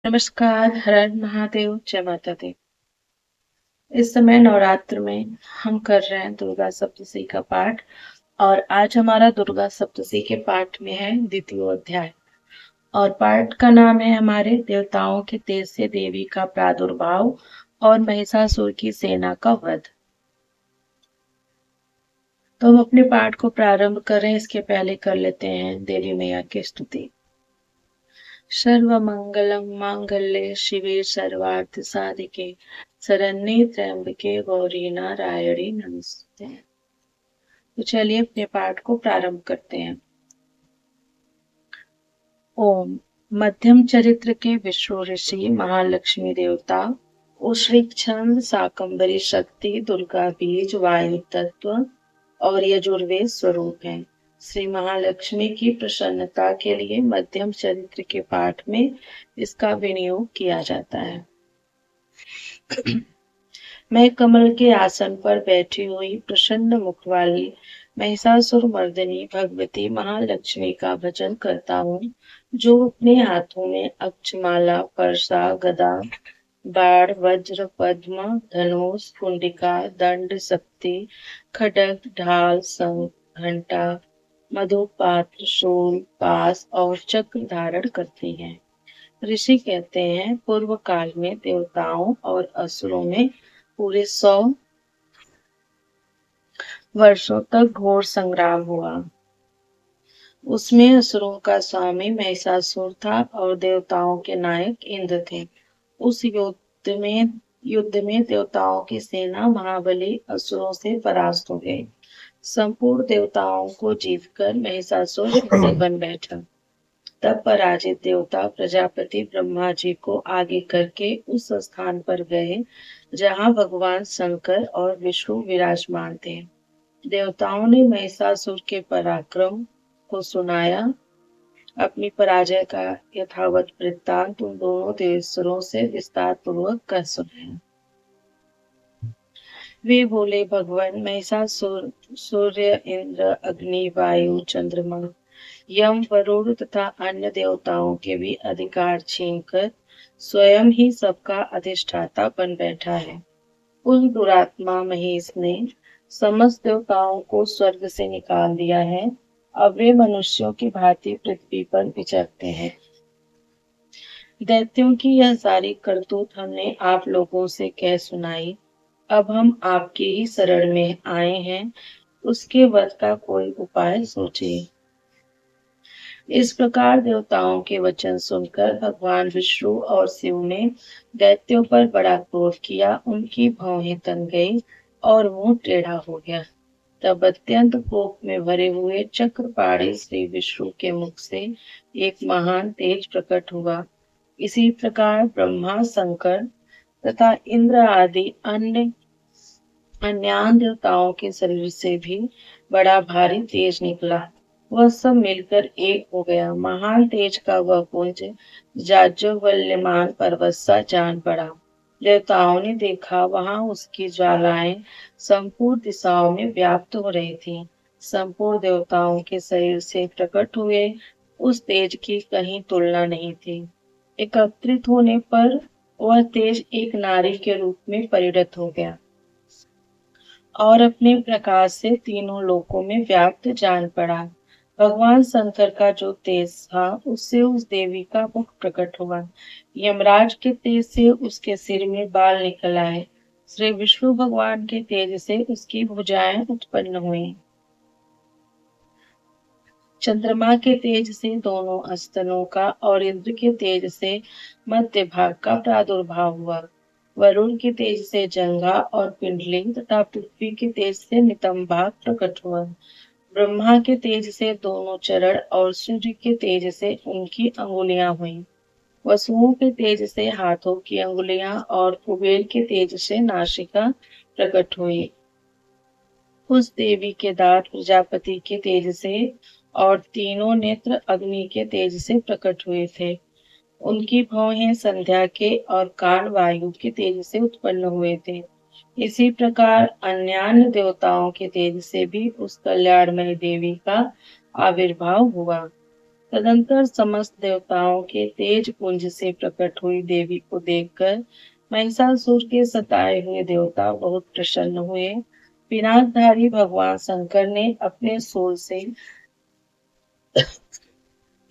नमस्कार, हर हर महादेव, जय माता दी। इस समय नवरात्र में हम कर रहे हैं दुर्गा सप्तशती का पाठ और आज हमारा दुर्गा सप्तशती के पाठ में है द्वितीय अध्याय और पाठ का नाम है हमारे देवताओं के तेज से देवी का प्रादुर्भाव और महिषासुर की सेना का वध। तो हम अपने पाठ को प्रारंभ करें इसके पहले कर लेते हैं देवी मैया की स्तुति। सर्वमंगलं मांगल्ये शिवे सर्वार्थ साधिके शरण्ये त्र्यंबके गौरी नारायणी नमस्ते। तो चलिए अपने पाठ को प्रारंभ करते हैं। ओम। मध्यम चरित्र के विष्णु ऋषि महालक्ष्मी देवता उष्णिक छंद शाकंभरी शक्ति दुर्गा बीज वायु तत्व और यजुर्वेद स्वरूप हैं। श्री महालक्ष्मी की प्रसन्नता के लिए मध्यम चरित्र के पाठ में इसका विनियोग किया जाता है। मैं कमल के आसन पर बैठी हुई प्रसन्न मुख वाली महिषासुर मर्दिनी भगवती महालक्ष्मी का भजन करता हूँ, जो अपने हाथों में अक्षमाला, परसा, गदा, बाण, वज्र, पद्म, धनुष, कुंडिका, दंड, शक्ति, खड्ग, ढाल, शंख, घंटा, मधुपात्र, शूल, पास और चक्र धारण करती हैं। ऋषि कहते हैं पूर्व काल में देवताओं और असुरों में पूरे 100 वर्षों तक घोर संग्राम हुआ। उसमें असुरों का स्वामी महिषासुर था और देवताओं के नायक इंद्र थे। उस युद्ध में देवताओं की सेना महाबली असुरों से परास्त हो गई। संपूर्ण देवताओं को जीतकर महिषासुर सिंह बन बैठा। तब पराजित देवता प्रजापति ब्रह्मा जी को आगे करके उस स्थान पर गए जहाँ भगवान शंकर और विष्णु विराजमान थे। देवताओं ने महिषासुर के पराक्रम को सुनाया। अपनी पराजय का यथावत वृत्तांत उन दोनों देवेश्वरों से विस्तार पूर्वक कह सुनाया। वे बोले, भगवान महिषासुर सूर्य, इंद्र, अग्नि, वायु, चंद्रमा, यम, वरुण तथा अन्य देवताओं के भी अधिकार छीनकर स्वयं ही सबका अधिष्ठाता बन बैठा है। उस दुरात्मा महेश ने समस्त देवताओं को स्वर्ग से निकाल दिया है। अब वे मनुष्यों की भांति पृथ्वी पर विचरते हैं। दैत्यों की यह सारी करतूत हमने आप लोगों से कह सुनाई। अब हम आपके ही शरण में आए हैं, उसके वध का कोई उपाय सोचिए। इस प्रकार देवताओं के वचन सुनकर भगवान विष्णु और शिव ने दैत्यों पर बड़ा क्रोध किया। उनकी भौहें तन गई और मुंह टेढ़ा हो गया। तब अत्यंत कोप में भरे हुए चक्रपाणी श्री विष्णु के मुख से एक महान तेज प्रकट हुआ। इसी प्रकार ब्रह्मा, शंकर तथा इंद्र आदि अन्य देवताओं के शरीर से भी बड़ा भारी तेज निकला। वह सब मिलकर एक हो गया। महान तेज का वह पुंज जाज्वल्यमान पर्वत सा जान पड़ा। देवताओं ने देखा, वहां उसकी ज्वालाएं संपूर्ण दिशाओं में व्याप्त हो रही थी। संपूर्ण देवताओं के शरीर से प्रकट हुए उस तेज की कहीं तुलना नहीं थी। एकत्रित होने पर वह तेज एक नारी के रूप में परिणत हो गया और अपने प्रकाश से तीनों लोकों में व्याप्त जान पड़ा। भगवान शंकर का जो तेज था उससे उस देवी का मुख प्रकट हुआ। यमराज के तेज से उसके सिर में बाल निकल आए। श्री विष्णु भगवान के तेज से उसकी भुजाएं उत्पन्न हुई। चंद्रमा के तेज से दोनों स्तनों का और इंद्र के तेज से मध्य भाग का प्रादुर्भाव हुआ। वरुण के तेज से जंघा और पिंडली तथा पृथ्वी के तेज से नितंब भाग प्रकट हुआ। ब्रह्मा के तेज से दोनों चरण और सूर्य के तेज से उनकी अंगुलियां हुई। वसुओं के तेज से हाथों की अंगुलियां और कुबेर के तेज से नासिका प्रकट हुई। उस देवी के दांत प्रजापति के तेज से और तीनों नेत्र अग्नि के तेज से प्रकट हुए थे। उनकी भौहें संध्या के और कान वायु के तेज से उत्पन्न हुए थे। इसी प्रकार अन्यान्य देवताओं के तेज से भी उस कल्याणमय देवी का आविर्भाव हुआ। तदंतर समस्त देवताओं के तेज पुंज से प्रकट हुई देवी को देखकर महिषासुर के सताए हुए देवता बहुत प्रसन्न हुए। पिनाकधारी भगवान शंकर ने अपने सूल से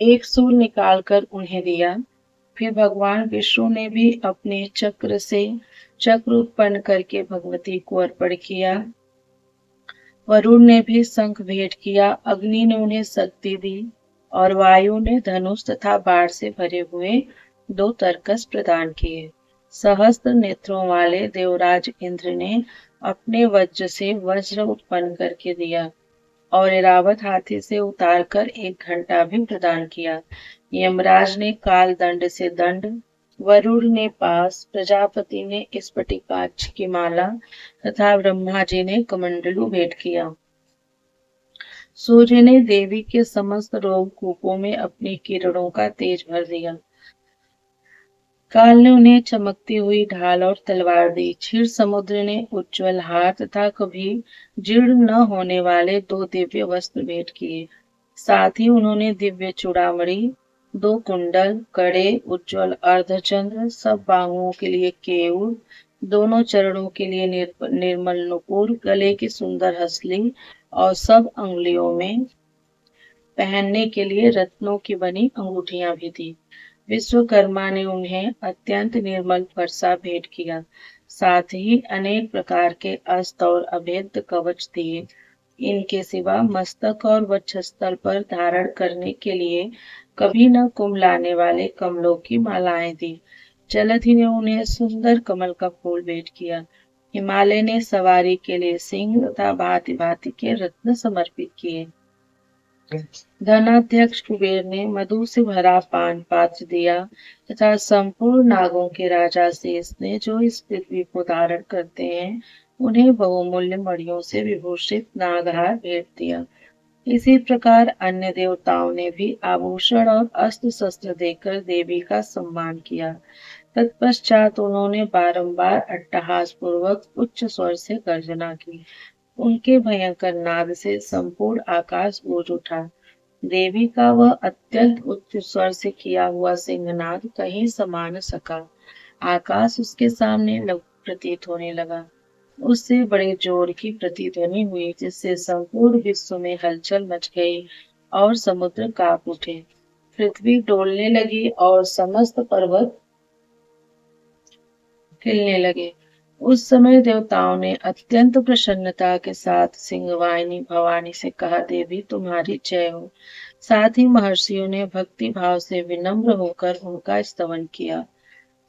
एक सूल निकालकर उन्हें दिया। फिर भगवान विष्णु ने भी अपने चक्र से चक्र उत्पन्न करके भगवती को अर्पण किया। वरुण ने भी शंख भेंट किया, अग्नि ने उन्हें शक्ति दी और वायु ने धनुष तथा बाण से भरे हुए 2 तरकस प्रदान किए। सहस्त्र नेत्रों वाले देवराज इंद्र ने अपने वज्र से वज्र उत्पन्न करके दिया और ऐरावत हाथी से उतारकर एक घंटा भी प्रदान किया। यमराज ने काल दंड से दंड, वरुण ने पास, प्रजापति ने स्फटिकाक्ष की माला तथा ब्रह्मा जी ने कमंडलू भेंट किया। सूर्य ने देवी के समस्त रोमकूपों में अपनी किरणों का तेज भर दिया। काल ने उन्हें चमकती हुई ढाल और तलवार दी। क्षीर समुद्र ने उज्ज्वल हार तथा कभी जीर्ण न होने वाले 2 दिव्य वस्त्र भेंट किए। साथ ही उन्होंने दिव्य चूड़ामणि, 2 कुंडल, कड़े, उज्ज्वल अर्धचंद्र, सब बाहुओं के लिए केयूर, दोनों चरणों के लिए निर्मल नुपुर, गले की सुंदर हसली और सब अंगुलियों में पहनने के लिए रत्नों की बनी अंगूठियां भी दी। विश्वकर्मा ने उन्हें अत्यंत निर्मल फरसा भेंट किया। साथ ही अनेक प्रकार के अस्त्र और अभेद्य कवच दिए। इनके सिवा मस्तक और वक्षस्थल पर धारण करने के लिए कभी न कुम्हलाने वाले कमलों की मालाएं दी। जलधि ने उन्हें सुंदर कमल का फूल भेंट किया। हिमालय ने सवारी के लिए सिंह तथा भांति भांति के रत्न समर्पित किए। धनाध्यक्ष कुबेर ने मधु से भरा पान पात्र दिया तथा संपूर्ण नागों के राजा शेष ने जो इस पृथ्वी को धारण करते हैं उन्हें बहुमूल्य मणियों से विभूषित नागहार भेंट दिया। इसी प्रकार अन्य देवताओं ने भी आभूषण और अस्त्र शस्त्र देकर देवी का सम्मान किया। तत्पश्चात उन्होंने बारंबार अट्टहास पूर्वक उच्च स्वर से गर्जना की। उनके भयंकर नाद से संपूर्ण आकाश गूंज उठा। देवी का वह अत्यंत उच्च स्वर से किया हुआ सिंहनाद कहीं समा न सका। आकाश उसके सामने प्रतीत होने लगा। उससे बड़े जोर की प्रतिध्वनि हुई जिससे संपूर्ण विश्व में हलचल मच गई और समुद्र कांप उठे। पृथ्वी डोलने लगी और समस्त पर्वत हिलने लगे। उस समय देवताओं ने अत्यंत प्रसन्नता के साथ सिंहवाहिनी भवानी से कहा, देवी तुम्हारी जय हो। साथ ही महर्षियों ने भक्ति भाव से विनम्र होकर उनका स्तवन किया।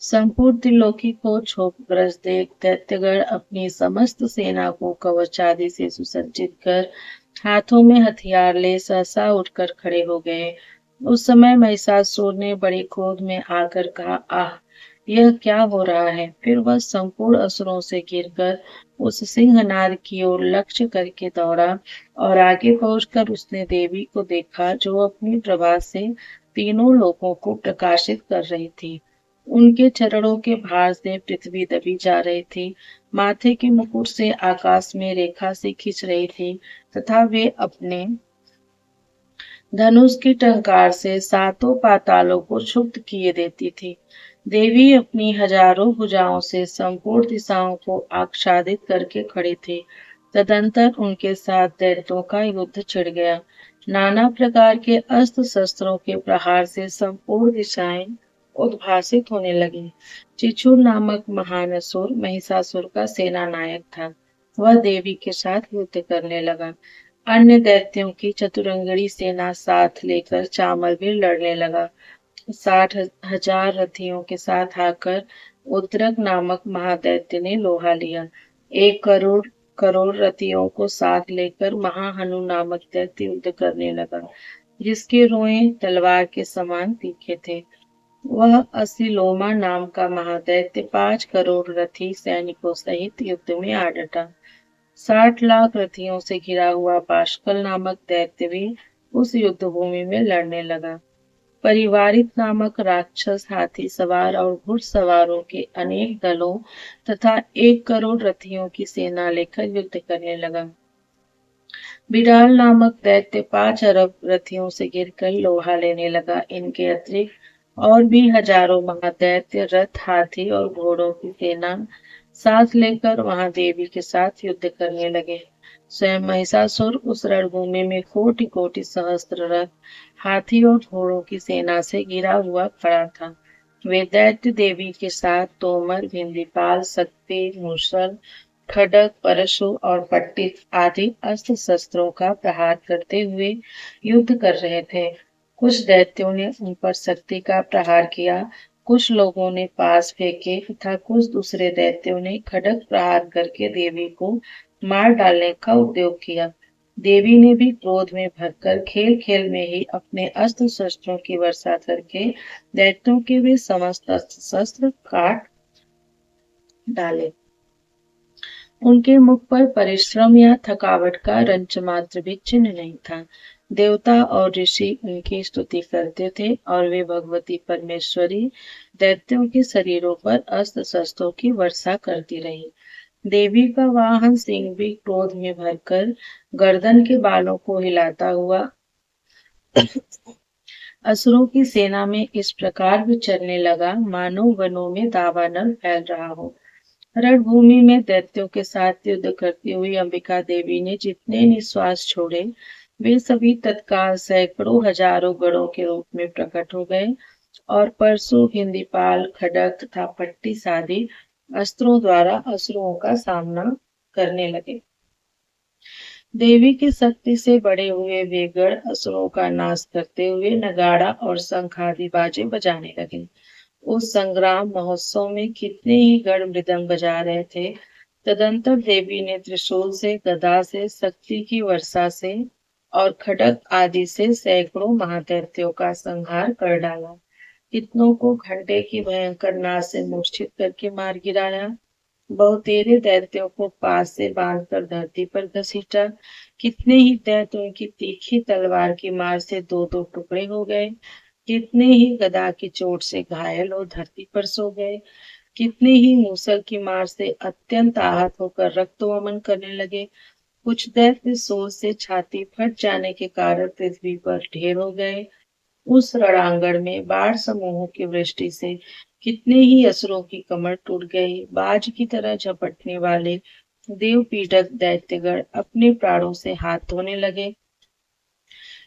संपूर्ण त्रिलोकी को क्षोभग्रस्त देख दैत्यगण अपनी समस्त सेना को कवच आदि से सुसज्जित कर हाथों में हथियार ले सहसा उठकर खड़े हो गए। उस समय महिषासुर ने बड़े क्रोध में आकर कहा, आह, यह क्या हो रहा है। फिर वह संपूर्ण असुरों से गिरकर उस सिंहनाद की ओर लक्ष्य करके दौड़ा और आगे पहुंचकर उसने देवी को देखा जो अपनी प्रभा से तीनों लोकों को प्रकाशित कर रही थी। उनके चरणों के भार से पृथ्वी दबी जा रही थी, माथे के मुकुट से आकाश में रेखा से खींच रही थी तथा वे अपने धनुष की टंकार से सातों पातालों को क्षुब्ध किए देती थी। देवी अपनी हजारों भुजाओं से संपूर्ण दिशाओं को आच्छादित करके खड़ी थी। तदंतर उनके साथ दैत्यों का युद्ध छिड़ गया। नाना प्रकार के अस्त्र शस्त्रों के प्रहार से संपूर्ण दिशाएं उद्भासित होने लगी। चिचुर नामक महान असुर महिषासुर का सेना नायक था। वह देवी के साथ युद्ध करने लगा। अन्य दैत्यों की चतुरंगड़ी सेना साथ लेकर चामल भी लड़ने लगा। 60,000 रथियों के साथ आकर उद्रक नामक महादैत्य ने लोहा लिया। 1 करोड़ करोड़ रथियों को साथ लेकर महाहनु नामक दैत्य युद्ध करने लगा, जिसके रोएं तलवार के समान तीखे थे। वह असिलोमा नाम का महादैत्य 5 करोड़ रथी सैनिकों सहित युद्ध में आ डटा। 60 लाख रथियों से घिरा हुआ पाशकल नामक दैत्य भी उस युद्ध भूमि में लड़ने लगा। परिवारित नामक राक्षस हाथी सवार और घुड़सवारों के अनेक दलों तथा 1 करोड़ रथियों की सेना लेकर युद्ध करने लगा। बिडाल नामक दैत्य 5 अरब रथियों से गिरकर लोहा लेने लगा। इनके अतिरिक्त और भी हजारों महादैत्य रथ, हाथी और घोड़ों की सेना साथ लेकर वहां देवी के साथ युद्ध करने लगे। स्वयं महिषासुर उस रणभूमि में कोटि कोटि सहस्त्र रथ, हाथी और घोड़ों की सेना से घिरा हुआ खड़ा था। वे दैत्य देवी के साथ तोमर, भिंडीपाल, शक्ति, मूसल, खड्ग, परशु और पट्टी आदि अस्त्र शस्त्रों का प्रहार करते हुए युद्ध कर रहे थे। कुछ दैत्यों ने उन पर शक्ति का प्रहार किया, कुछ लोगों ने पास फेंके तथा कुछ दूसरे दैत्यों ने खड्ग प्रहार करके देवी को मार डालने का उद्योग किया। देवी ने भी क्रोध में भरकर खेल खेल में ही अपने अस्त्र शस्त्रों की वर्षा करके दैत्यों के वे समस्त अस्त्र शस्त्र काट डाले। उनके मुख पर परिश्रम या थकावट का रंच मात्र भी चिन्ह नहीं था। देवता और ऋषि उनकी स्तुति करते थे और वे भगवती परमेश्वरी दैत्यों के शरीरों पर अस्त्र शस्त्रों की वर्षा करती रही। देवी का वाहन सिंह भी क्रोध में भरकर गर्दन के बालों को हिलाता हुआ असुरों की सेना में इस प्रकार विचरने लगा, मानो वनों में दावानल फैल रहा हो। रणभूमि में दैत्यों के साथ युद्ध करती हुई अंबिका देवी ने जितने निश्वास छोड़े, वे सभी तत्काल सैकड़ों हजारों गणों के रूप में प्रकट हो गए और परशु, हिंदीपाल, खड्ग तथा पट्टी आदि अस्त्रों द्वारा असुरों का सामना करने लगे। देवी की शक्ति से बड़े हुए वे गण असुरों का नाश करते हुए नगाड़ा और शंख आदि बाजे बजाने लगे। उस संग्राम महोत्सव में कितने ही गण मृदंग बजा रहे थे। तदंतर देवी ने त्रिशूल से, गदा से, शक्ति की वर्षा से और खड्ग आदि से सैकड़ों महादैत्यों का संहार कर डाला। कितनों को घंटे की भयंकर नाद से मूर्छित करके मार गिराया। बहुतेरे दैत्यों को पास से बांधकर धरती पर घसीटा। कितने ही दैत्य उनकी तीखी तलवार की मार से दो दो टुकड़े हो गए। कितने ही गदा की चोट से घायल और धरती पर सो गए। कितने ही मूसल की मार से अत्यंत आहत होकर रक्त वमन करने लगे। कुछ दैत्य सोच से छाती फट जाने के कारण पृथ्वी पर ढेर हो गए। उस रणांगण में बाढ़ समूहों की वृष्टि से कितने ही असुरों की कमर टूट गई। बाज की तरह झपटने वाले देव पीड़क दैत्यगण अपने प्राणों से हाथ धोने लगे।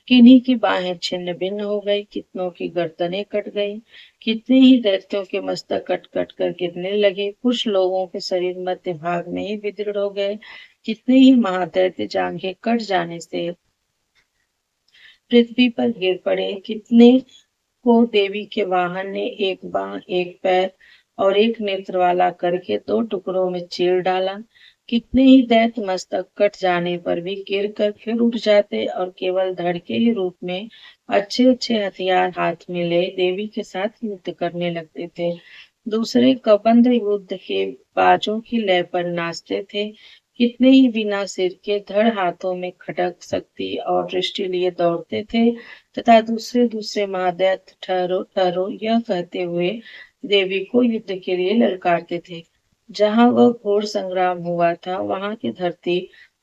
किन्हीं की बाहें छिन्न भिन्न हो गई, कितनों की गर्दनें कट गई। कितने ही दैत्यों के मस्तक कट कट कर गिरने लगे। कुछ लोगों के शरीर मध्य भाग में ही विदृढ़ हो गए। कितने ही महादैत्य जांघें कट जाने से पृथ्वी पर गिर पड़े। कितने को देवी के वाहन ने एक बांह, एक पैर और एक नेत्र वाला करके दो टुकड़ों में चीर डाला। कितने ही दैत्य मस्तक कट जाने पर भी गिर कर फिर उठ जाते और केवल धड़ के ही रूप में अच्छे अच्छे हथियार हाथ में ले देवी के साथ युद्ध करने लगते थे। दूसरे कबंध युद्ध के बाजों की लय पर नाचते थे। कितने ही बिना सिर के धड़ हाथों में खड्ग, शक्ति और दृष्टि लिए दौड़ते थे तथा दूसरे दूसरे महादैत्य ठहरो ठहरो यह कहते हुए देवी को युद्ध के लिए ललकारते थे। जहां वह घोर संग्राम हुआ था, वहां की धरती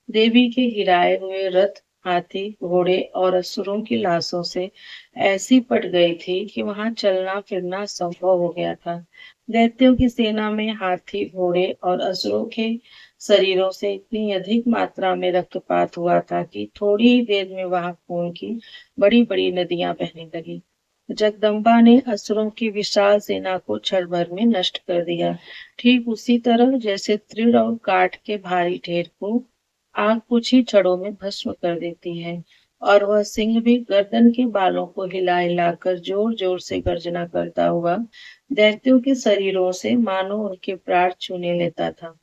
देवी के गिराए हुए रथ, हाथी, घोड़े और असुरों की लाशों से ऐसी पट गई थी कि वहां चलना फिरना असंभव हो गया था। दैत्यों की सेना में हाथी, घोड़े और असुरों के शरीरों से इतनी अधिक मात्रा में रक्तपात हुआ था कि थोड़ी ही देर में वहां खून की बड़ी बड़ी नदियां बहने लगी। जगदम्बा ने असुरों की विशाल सेना को क्षण भर में नष्ट कर दिया। ठीक उसी तरह जैसे तृण और काठ के भारी ढेर को आग कुछ ही क्षणों में भस्म कर देती है। और वह सिंह भी गर्दन के बालों को हिला हिलाकर जोर जोर से गर्जना करता हुआ दैत्यों के शरीरों से मानो उनके प्राण छूने लेता था।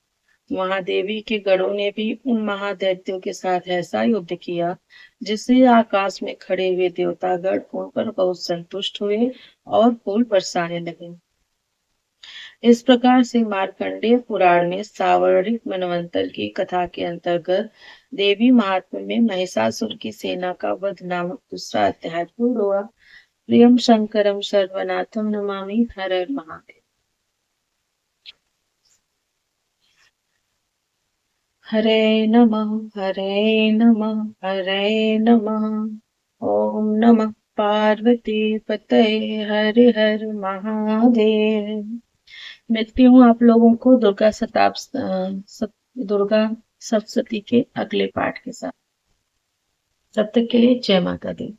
महादेवी के गणों ने भी उन महादैत्यों के साथ ऐसा युद्ध किया जिससे आकाश में खड़े हुए देवतागण उन पर बहुत संतुष्ट हुए और फूल बरसाने लगे। इस प्रकार से मार्कंडेय पुराण में सावर्णिक मनवंतर की कथा के अंतर्गत देवी महात्म्य में महिषासुर की सेना का वध नामक दूसरा अध्याय पूर्ण हुआ। प्रियम शंकरम सर्वनाथम नमामि। हर हर महादेव। हरे नमः, हरे नमः, हरे नमः। ओम नमः पार्वती पतये, हर हर महादेव। मिलती हूँ आप लोगों को दुर्गा सप्तशती के अगले पाठ के साथ। तब तक के लिए जय माता दी।